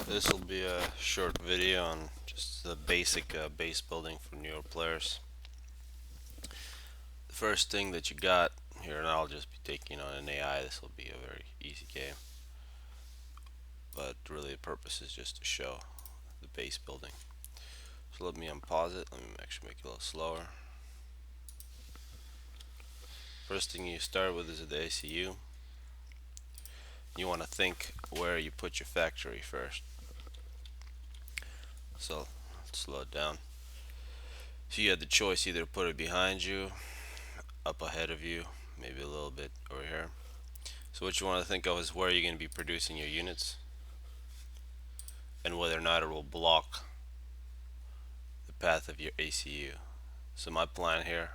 This will be a short video on just the basic base building for newer players. The first thing that you got here, and I'll just be taking on an AI, this will be a very easy game. But really the purpose is just to show the base building. So let me unpause it, let me actually make it a little slower. First thing you start with is the ACU. You want to think where you put your factory first. So let's slow it down. So you had the choice, either put it behind you, up ahead of you, maybe a little bit over here. So what you want to think of is where you're going to be producing your units and whether or not it will block the path of your ACU. So my plan here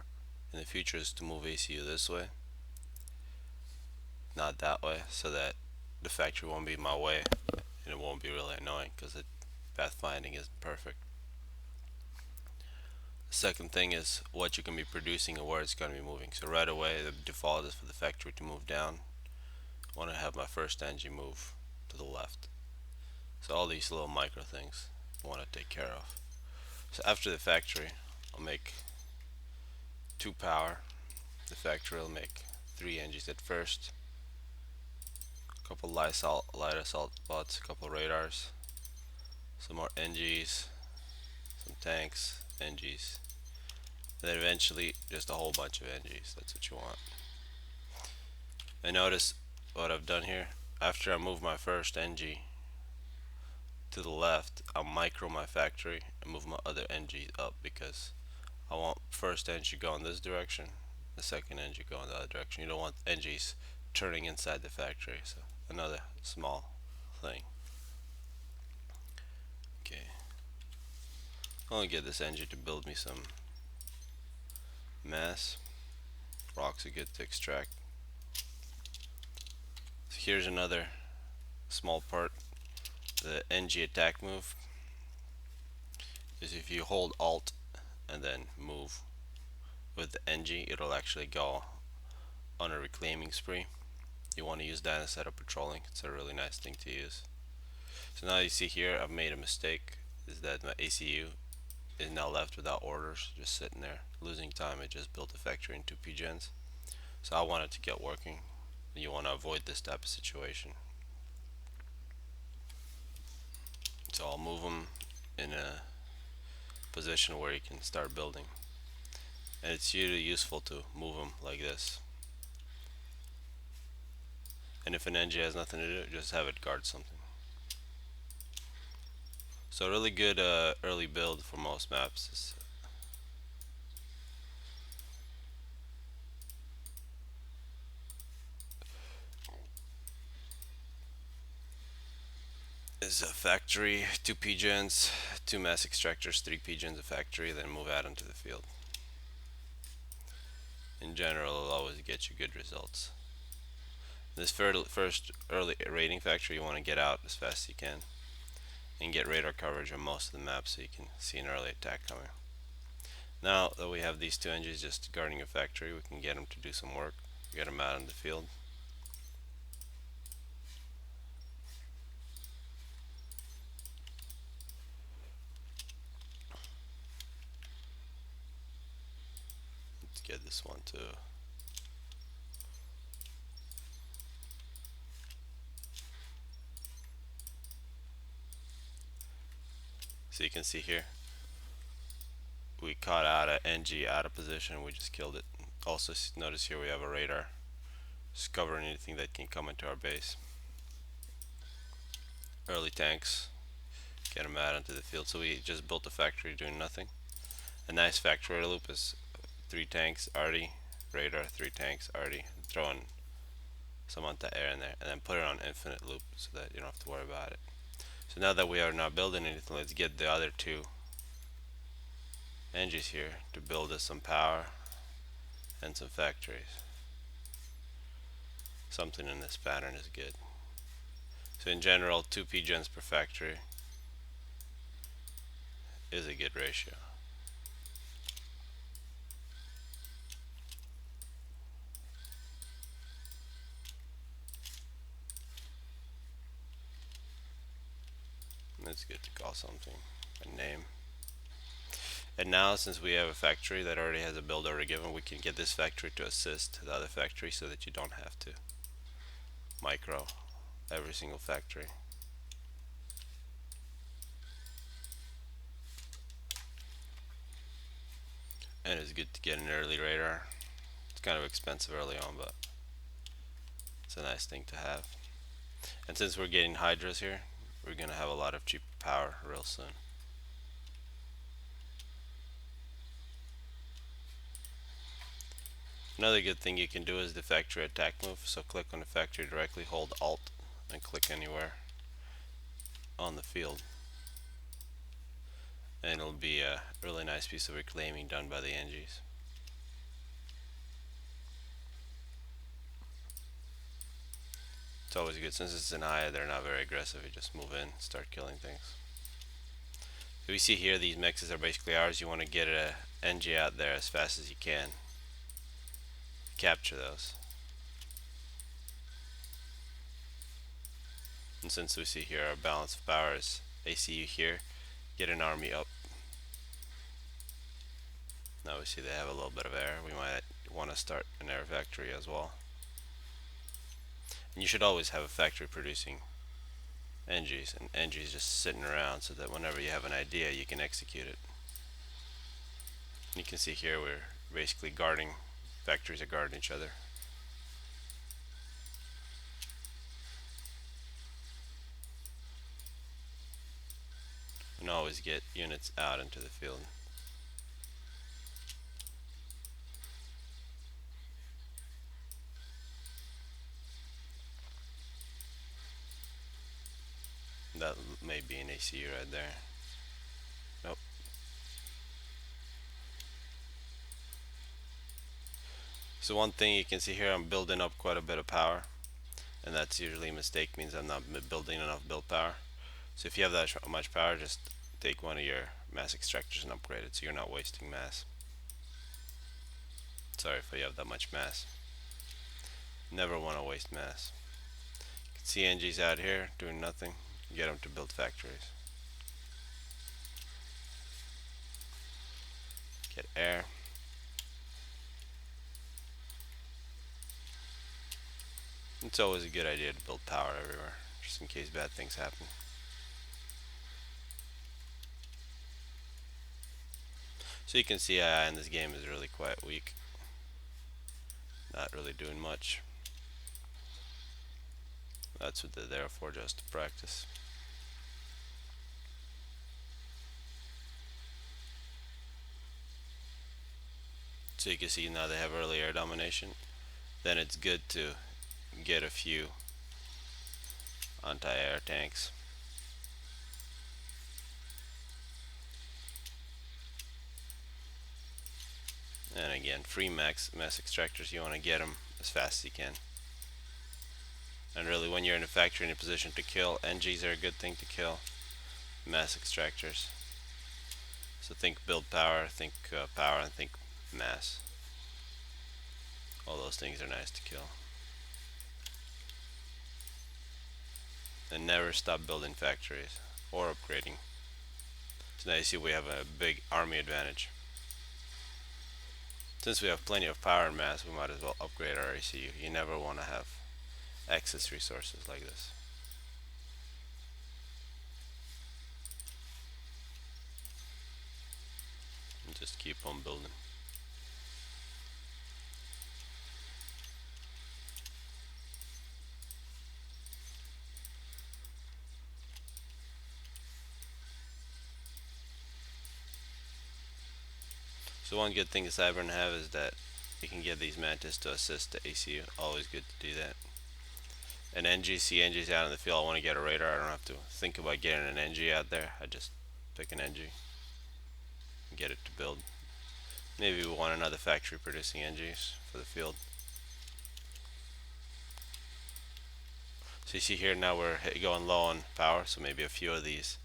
in the future is to move ACU this way, not that way, so that the factory won't be in my way and it won't be really annoying because the pathfinding isn't perfect. The second thing is what you can be producing and where it's going to be moving. So right away the default is for the factory to move down. I want to have my first engine move to the left. So all these little micro things I want to take care of. So after the factory, I'll make 2 power. The factory will make 3 engines at first. A couple light assault bots, a couple radars, some more NGs, some tanks, NGs, and then eventually just a whole bunch of NGs. That's what you want. And notice what I've done here. After I move my first NG to the left, I'll micro my factory and move my other NG up because I want first NG go in this direction, the second NG go in the other direction. You don't want NGs turning inside the factory. So another small thing. Okay, I'll only get this NG to build me some mass. Rocks are good to extract. So here's another small part. The NG attack move is if you hold Alt and then move with the NG, it'll actually go on a reclaiming spree. You want to use that instead of patrolling. It's a really nice thing to use. So now you see here I've made a mistake, is that my ACU is now left without orders, just sitting there losing time. I just built a factory in 2 PGens. So I want it to get working. You want to avoid this type of situation. So I'll move them in a position where you can start building. And it's usually useful to move them like this. And if an NG has nothing to do, just have it guard something. So a really good early build for most maps is a factory, 2 PGens, 2 mass extractors, 3 PGens a factory, then move out into the field. In general, it'll always get you good results. This first early raiding factory, you want to get out as fast as you can and get radar coverage on most of the map so you can see an early attack coming. Now that we have these 2 engines just guarding a factory, we can get them to do some work, get them out in the field. Let's get this one too. So you can see here, we caught out a NG out of position, we just killed it. Also notice here we have a radar, just covering anything that can come into our base. Early tanks, get them out into the field. So we just built a factory doing nothing. A nice factory loop is 3 tanks, arty, radar, 3 tanks, arty, throwing some anti-air in there, and then put it on infinite loop so that you don't have to worry about it. So now that we are not building anything, let's get the other 2 engines here to build us some power and some factories. Something in this pattern is good. So in general, 2 PGens per factory is a good ratio. It's good to call something a name. And now, since we have a factory that already has a build already given, we can get this factory to assist the other factory so that you don't have to micro every single factory. And it's good to get an early radar. It's kind of expensive early on, but it's a nice thing to have. And since we're getting hydras here, we're gonna have a lot of cheap power real soon. Another good thing you can do is the factory attack move. So click on the factory directly, hold Alt, and click anywhere on the field. And it'll be a really nice piece of reclaiming done by the NGs. It's always good. Since it's an eye, they're not very aggressive. You just move in, start killing things. So we see here these mixes are basically ours. You want to get a NG out there as fast as you can. Capture those. And since we see here our balance of power is ACU here, get an army up. Now we see they have a little bit of air. We might want to start an air factory as well. And you should always have a factory producing NGs, and NGs just sitting around so that whenever you have an idea you can execute it. And you can see here we're basically guarding, factories are guarding each other. And always get units out into the field. That may be an ACU right there. Nope. So one thing you can see here, I'm building up quite a bit of power, and that's usually a mistake, means I'm not building enough build power. So if you have that much power, just take one of your mass extractors and upgrade it so you're not wasting mass. Sorry if you have that much mass. Never want to waste mass. You can see NG's out here doing nothing. Get them to build factories. Get air. It's always a good idea to build power everywhere, just in case bad things happen. So you can see AI in this game is really quite weak. Not really doing much. That's what they're there for, just to practice. So you can see now they have early air domination. Then it's good to get a few anti-air tanks. And again, free mass extractors, you want to get them as fast as you can. And really, when you're in a factory in a position to kill, NGs are a good thing to kill. Mass extractors. So think build power, think power, and think mass. All those things are nice to kill. And never stop building factories or upgrading. So now you see we have a big army advantage. Since we have plenty of power and mass, we might as well upgrade our ACU. You never want to have excess resources like this. And just keep on building. So one good thing Cybern have is that you can get these mantis to assist the ACU. Always good to do that. An NGC NG's out in the field. I want to get a radar. I don't have to think about getting an NG out there. I just pick an NG and get it to build. Maybe we want another factory producing NGs for the field. So you see here now we're going low on power, so maybe a few of these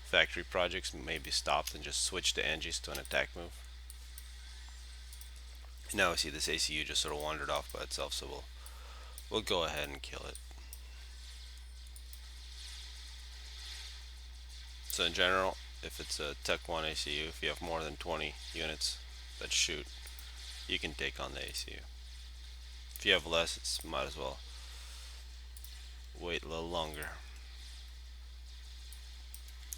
factory projects may be stopped and just switch the NGs to an attack move. Now we see this ACU just sort of wandered off by itself, so we'll go ahead and kill it. So in general, if it's a Tech 1 ACU, if you have more than 20 units that shoot, you can take on the ACU. If you have less, it's might as well wait a little longer.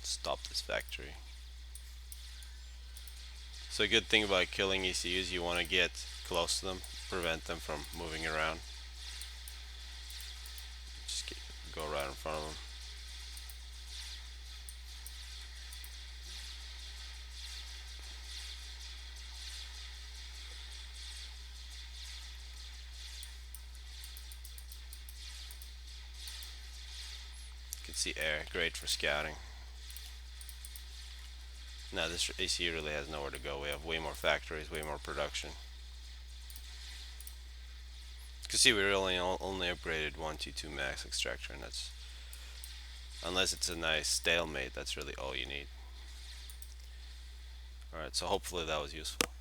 Stop this factory. So a good thing about killing ECUs, you want to get close to them, prevent them from moving around. Just go right in front of them. You can see air, great for scouting. Now this ACU really has nowhere to go. We have way more factories, way more production. You can see we really only upgraded 122 max extractor, and that's, unless it's a nice stalemate, that's really all you need. Alright, so hopefully that was useful.